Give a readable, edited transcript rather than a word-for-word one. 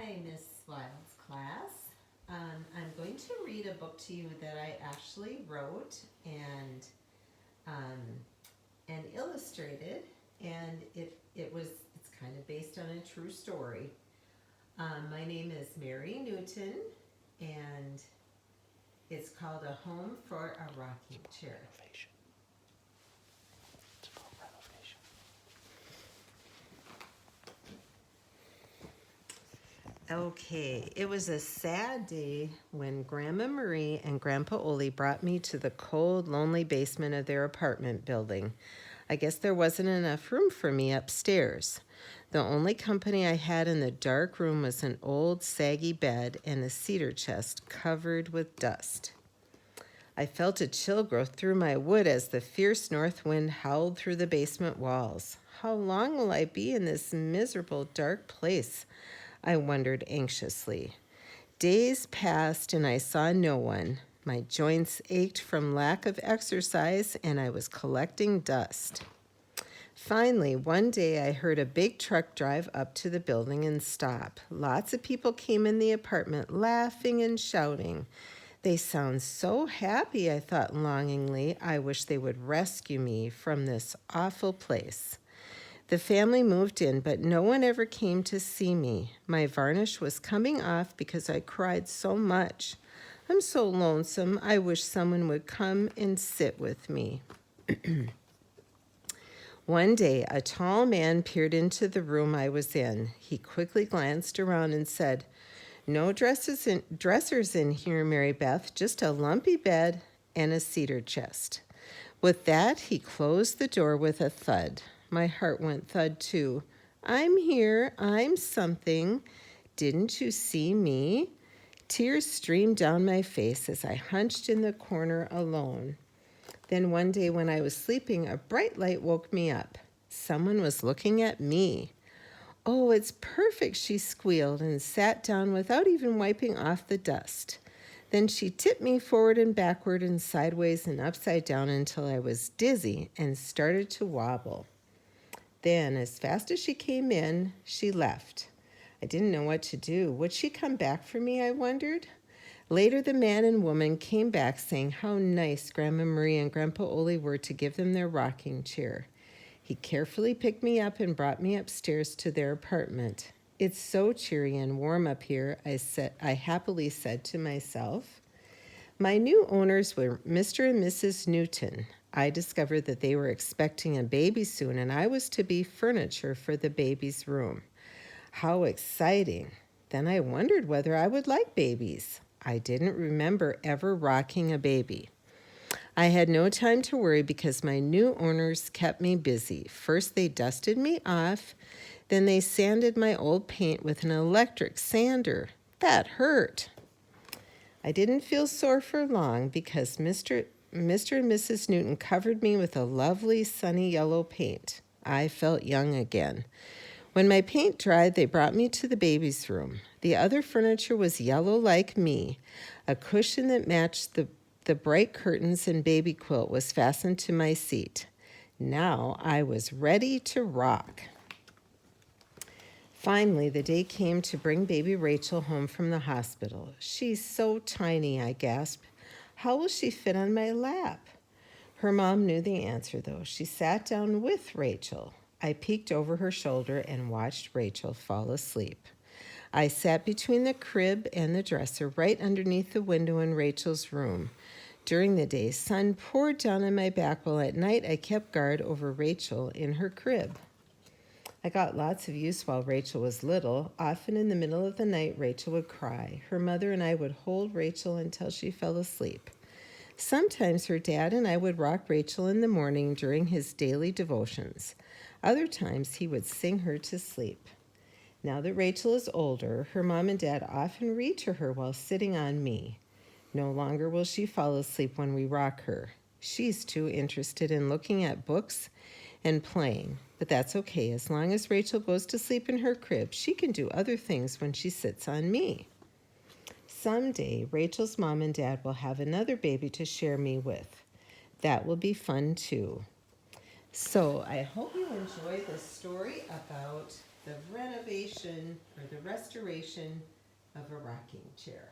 Hi, Miss Wilds class. I'm going to read a book to you that I actually wrote um, and illustrated, and it's kind of based on a true story. My name is Mary Newton, and it's called A Home for a Rocking Chair. Okay, it was a sad day when Grandma Marie and Grandpa Ole brought me to the cold, lonely basement of their apartment building. I guess there wasn't enough room for me upstairs. The only company I had in the dark room was an old, saggy bed and a cedar chest covered with dust. I felt a chill grow through my wood as the fierce north wind howled through the basement walls. How long will I be in this miserable, dark place? I wondered anxiously. Days passed and I saw no one. My joints ached from lack of exercise and I was collecting dust. Finally, one day I heard a big truck drive up to the building and stop. Lots of people came in the apartment laughing and shouting. They sound so happy, I thought longingly. I wish they would rescue me from this awful place. The family moved in, but no one ever came to see me. My varnish was coming off because I cried so much. I'm so lonesome. I wish someone would come and sit with me. One day, a tall man peered into the room I was in. He quickly glanced around and said, "No dressers in here, Mary Beth, just a lumpy bed and a cedar chest." With that, he closed the door with a thud. My heart went thud too. I'm here. I'm something. Didn't you see me? Tears streamed down my face as I hunched in the corner alone. Then one day when I was sleeping, a bright light woke me up. Someone was looking at me. "Oh, it's perfect," she squealed and sat down without even wiping off the dust. Then she tipped me forward and backward and sideways and upside down until I was dizzy and started to wobble. Then, as fast as she came in, she left. I didn't know what to do. Would she come back for me, I wondered? Later, the man and woman came back saying how nice Grandma Marie and Grandpa Ole were to give them their rocking chair. He carefully picked me up and brought me upstairs to their apartment. "It's so cheery and warm up here," I happily said to myself. My new owners were Mr. and Mrs. Newton. I discovered that they were expecting a baby soon, and I was to be furniture for the baby's room. How exciting! Then I wondered whether I would like babies. I didn't remember ever rocking a baby. I had no time to worry because my new owners kept me busy. First, they dusted me off. Then they sanded my old paint with an electric sander. That hurt. I didn't feel sore for long because Mr. and Mrs. Newton covered me with a lovely sunny yellow paint. I felt young again. When my paint dried, they brought me to the baby's room. The other furniture was yellow like me. A cushion that matched the bright curtains and baby quilt was fastened to my seat. Now I was ready to rock. Finally, the day came to bring baby Rachel home from the hospital. "She's so tiny," I gasped. "How will she fit on my lap?" Her mom knew the answer, though. She sat down with Rachel. I peeked over her shoulder and watched Rachel fall asleep. I sat between the crib and the dresser right underneath the window in Rachel's room. During the day, sun poured down on my back, while at night I kept guard over Rachel in her crib. I got lots of use while Rachel was little. Often in the middle of the night, Rachel would cry. Her mother and I would hold Rachel until she fell asleep. Sometimes her dad and I would rock Rachel in the morning during his daily devotions. Other times he would sing her to sleep. Now that Rachel is older, her mom and dad often read to her while sitting on me. No longer will she fall asleep when we rock her. She's too interested in looking at books and playing, but that's okay. As long as Rachel goes to sleep in her crib, she can do other things when she sits on me. Someday, Rachel's mom and dad will have another baby to share me with. That will be fun too. So I hope you enjoyed this story about the renovation or the restoration of a rocking chair.